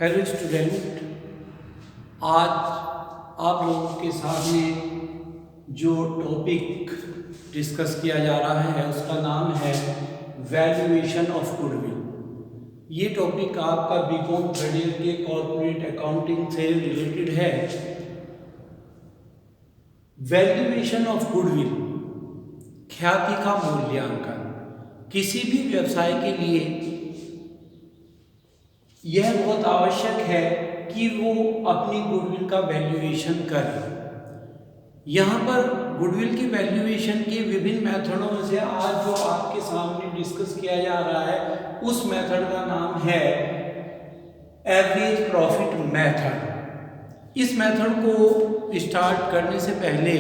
Hello student, आज आप लोगों के सामने जो टॉपिक डिस्कस किया जा रहा है उसका नाम है वैल्यूएशन ऑफ गुडविल। ये टॉपिक आपका बीकॉम थर्ड ईयर के कॉर्पोरेट अकाउंटिंग से रिलेटेड है। वैल्यूएशन ऑफ गुडविल, ख्याति का मूल्यांकन। किसी भी व्यवसाय के लिए यह बहुत आवश्यक है कि वो अपनी गुडविल का वैल्यूएशन करे। यहाँ पर गुडविल की वैल्यूएशन के विभिन्न मेथडों में से आज जो आपके सामने डिस्कस किया जा रहा है उस मेथड का नाम है एवरेज प्रॉफिट मेथड। इस मेथड को स्टार्ट करने से पहले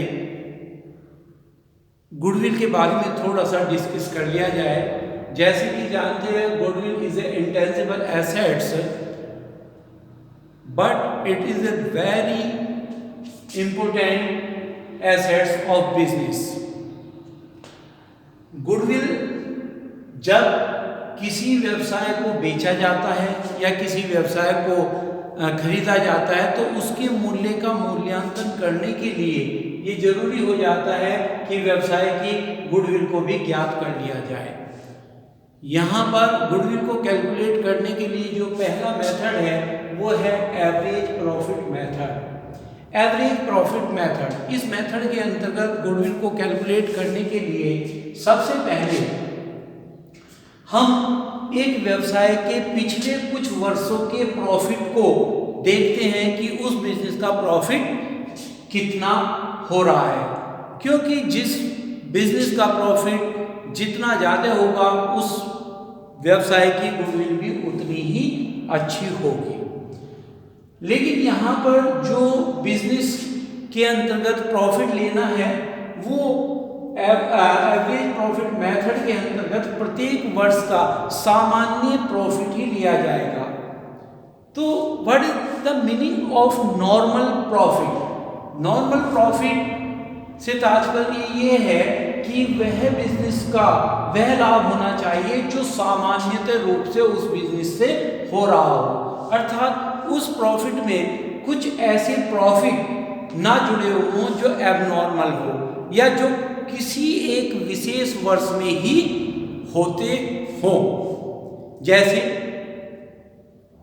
गुडविल के बारे में थोड़ा सा डिस्कस कर लिया जाए। जैसे कि जानते हैं, goodwill is a intangible assets but it is a very important assets of business. Goodwill जब किसी व्यवसाय को बेचा जाता है या किसी व्यवसाय को खरीदा जाता है तो उसके मूल्य का मूल्यांकन करने के लिए ये जरूरी हो जाता है कि व्यवसाय की गुडविल को भी ज्ञात कर लिया जाए। यहाँ पर गुडविल को कैलकुलेट करने के लिए जो पहला मेथड है वो है average profit method. Average profit method, इस मेथड के अंतर्गत गुडविल को कैलकुलेट करने के लिए सबसे पहले हम एक व्यवसाय के पिछले कुछ वर्षों के प्रॉफिट को देखते हैं कि उस बिजनेस का प्रॉफिट कितना हो रहा है, क्योंकि जिस बिजनेस का प्रॉफिट जितना ज़्यादा होगा उस व्यवसाय की गुडविल भी उतनी ही अच्छी होगी। लेकिन यहाँ पर जो बिजनेस के अंतर्गत प्रॉफिट लेना है वो एवरेज प्रॉफिट मेथड के अंतर्गत प्रत्येक वर्ष का सामान्य प्रॉफिट ही लिया जाएगा। तो what is the meaning of normal profit? Normal profit से तात्पर्य ये है कि वह बिजनेस का वह लाभ होना चाहिए जो सामान्यतः रूप से उस बिजनेस से हो रहा हो, अर्थात उस प्रॉफिट में कुछ ऐसे प्रॉफिट ना जुड़े हों जो एबनॉर्मल हो या जो किसी एक विशेष वर्ष में ही होते हों। जैसे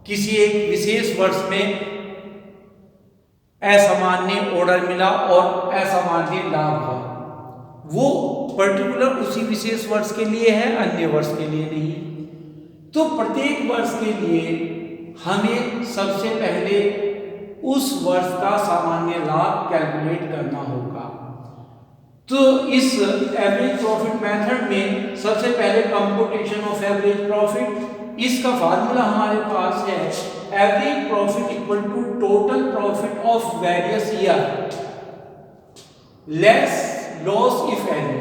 किसी एक विशेष वर्ष में असामान्य ऑर्डर मिला और असामान्य लाभ हुआ, वो पर्टिकुलर उसी विशेष वर्ष के लिए है, अन्य वर्ष के लिए नहीं। तो प्रत्येक वर्ष के लिए हमें सबसे पहले उस वर्ष का सामान्य लाभ कैलकुलेट करना होगा। तो इस एवरेज प्रॉफिट मेथड में सबसे पहले कंप्यूटेशन ऑफ एवरेज प्रॉफिट, इसका फार्मूला हमारे पास है average profit equal to total profit of various year less loss if any.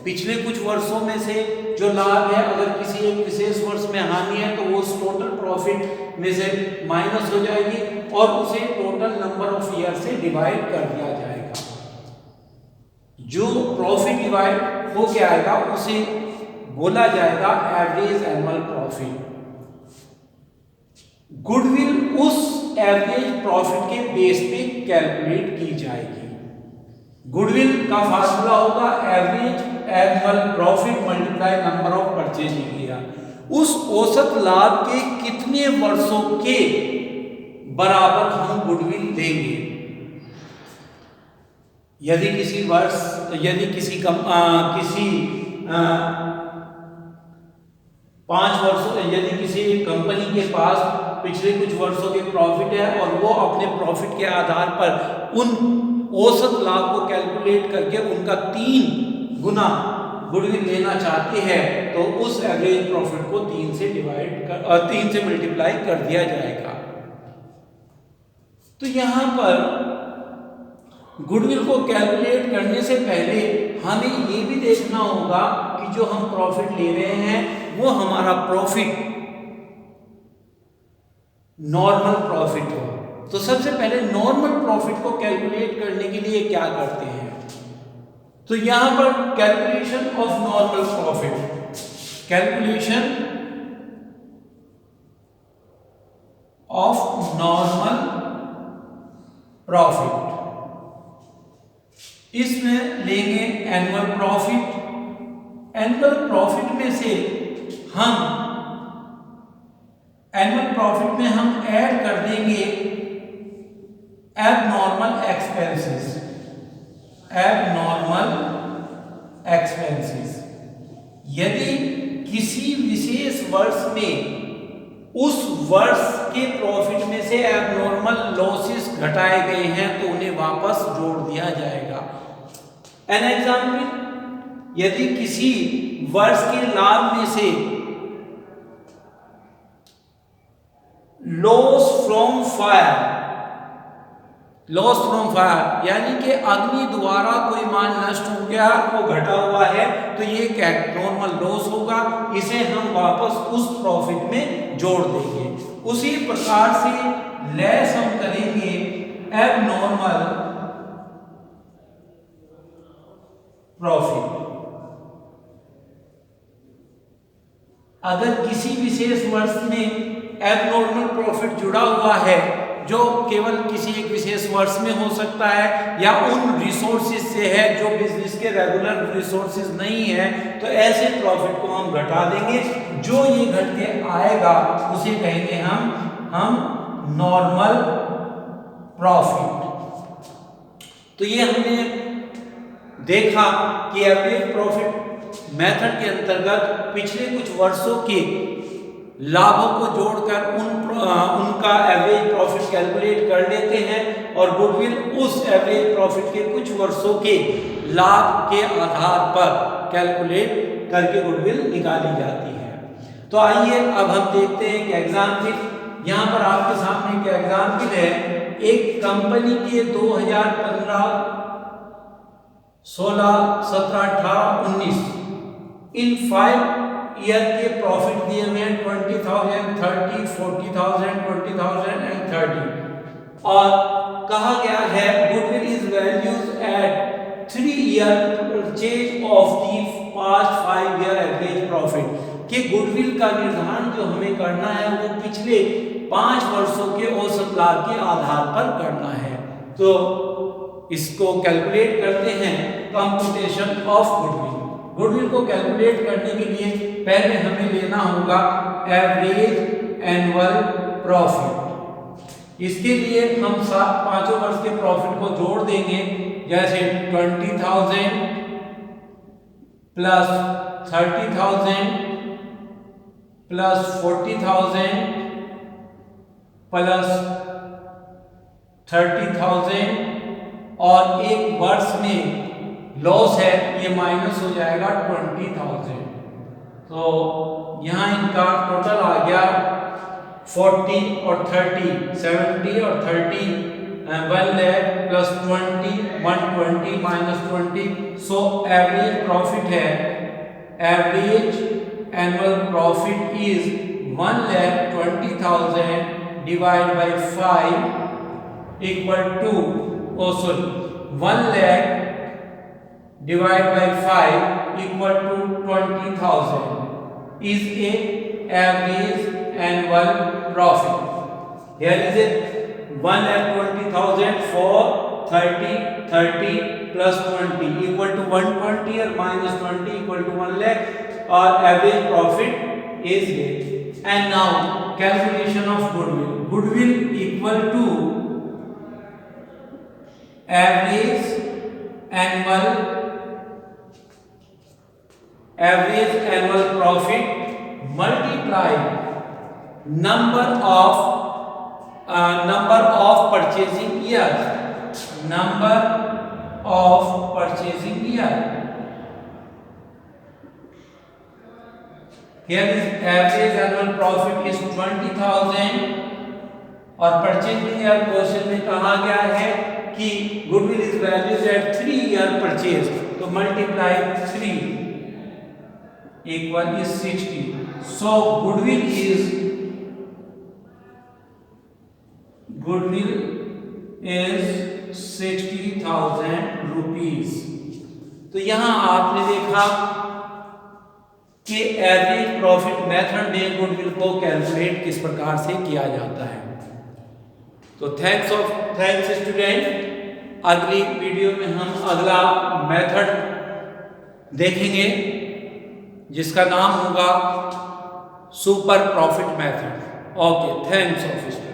पिछले कुछ वर्षों में से जो लाभ है, अगर किसी एक विशेष वर्ष में हानि है तो वो उस टोटल प्रॉफिट में से माइनस हो जाएगी और उसे टोटल नंबर ऑफ ईयर से डिवाइड कर दिया जाएगा। जो प्रॉफिट डिवाइड हो के आएगा उसे बोला जाएगा एवरेज एनुअल प्रॉफिट। गुडविल उस एवरेज प्रॉफिट के बेस पे कैलकुलेट की जाएगी। गुडविल का फार्मूला होगा average annual profit multiply number of purchasing year. उस औसत लाभ के कितने वर्षों के बराबर हम गुडविल देंगे। यदि किसी वर्ष, यदि किसी 5 वर्षों, यदि किसी कंपनी के पास पिछले कुछ वर्षों के प्रॉफिट है और वो अपने प्रॉफिट के आधार पर उन औसत लाभ को कैलकुलेट करके उनका 3 गुना गुडविल लेना चाहते हैं तो उस एवरेज प्रॉफिट को 3 से मल्टीप्लाई कर दिया जाएगा। तो यहाँ पर गुडविल को कैलकुलेट करने से पहले हमें ये भी देखना होगा कि जो हम प्रॉफिट ले रहे हैं वो हमारा प्रॉफिट नॉर्मल प्रॉफिट हो। तो सबसे पहले नॉर्मल प्रॉफिट को कैलकुलेट करने के लिए क्या करते हैं, तो यहां पर calculation of normal profit, calculation of normal profit. इसमें लेंगे एनुअल प्रॉफिट। एनुअल प्रॉफिट में से हम एनुअल प्रॉफिट में हम ऐड कर देंगे एबनॉर्मल एक्सपेंसेस। एबनॉर्मल एक्सपेंसेस यदि किसी विशेष वर्ष में उस वर्ष के प्रॉफिट में से एबनॉर्मल लॉसेस घटाए गए हैं तो उन्हें वापस जोड़ दिया जाएगा। एन एग्जाम्पल, यदि किसी वर्ष के लाभ में से लॉस फ्रॉम फायर यानी कि अग्नि द्वारा कोई माल नष्ट हो गया, वो घटा हुआ है, तो ये क्या नॉर्मल लॉस होगा, इसे हम वापस उस प्रॉफिट में जोड़ देंगे। उसी प्रकार से लेस हम करेंगे एबनॉर्मल प्रॉफिट। अगर किसी विशेष वर्ष में एबनॉर्मल प्रॉफिट जुड़ा हुआ है जो केवल किसी एक विशेष वर्ष में हो सकता है या उन रिसोर्सेज से है जो बिजनेस के रेगुलर रिसोर्सेज नहीं है, तो ऐसे प्रॉफिट को हम घटा देंगे। जो ये घट के आएगा उसे कहेंगे हम नॉर्मल प्रॉफिट। तो ये हमने देखा कि एवरेज प्रॉफिट मेथड के अंतर्गत पिछले कुछ वर्षों के लाभों को जोड़कर उनका एवरेज प्रॉफिट कैलकुलेट कर लेते हैं और गुडविल उस एवरेज प्रॉफिट के कुछ वर्षों के लाभ के आधार पर कैलकुलेट करके गुडविल निकाली जाती है। तो आइए अब हम देखते हैं कि एग्जाम्पल, यहाँ पर आपके सामने एक एग्जाम्पल है। एक कंपनी के 2015, 16, 17, 18, 19 इन 5 ईयर के प्रॉफिट दिए हुए हैं 20,000, 30, 40,000, 20,000 एंड 30 और कहा गया है goodwill is values at 3 year purchase of the past 5 year average profit कि गुडविल का निर्धारण जो हमें करना है वो पिछले 5 वर्षों के औसत लाभ के आधार पर करना है। तो इसको कैलकुलेट करते हैं कंप्यूटेशन ऑफ गुडविल। गुडविल को कैलकुलेट करने के लिए पहले हमें लेना होगा एवरेज एनुअल प्रॉफिट। इसके लिए हम 5 वर्ष के प्रॉफिट को जोड़ देंगे, जैसे 20,000 प्लस 30,000 प्लस 40,000 प्लस 30,000 और एक वर्ष में लॉस है ये माइनस हो जाएगा 20,000। तो यहाँ इनका टोटल आ गया 40 और 30, 70 और 30, 1 lakh plus 20, 120 minus 20। So average profit है, average annual profit is 1,20,000 divide by 5 equal to 1 lakh divided by 5 equal to 20,000 is a average annual profit. Here is it 1,20,000 for 30 plus 20 equal to 120 or minus 20 equal to 1 lakh or average profit is it. And now calculation of goodwill. Goodwill equal to average annual profit multiplied number of purchasing years. Number of purchasing year. Here is average annual profit is 20,000 और purchasing year question में कहा गया है कि goodwill is values at 3 year purchase, तो multiply 3 equal is 60। So goodwill is 60,000 rupees. तो यहां आपने देखा कि एवरेज प्रॉफिट मेथड में गुडविल को कैलकुलेट किस प्रकार से किया जाता है। तो थैंक्स स्टूडेंट। अगली वीडियो में हम अगला मेथड देखेंगे जिसका नाम होगा super profit method. Okay, thanks of student.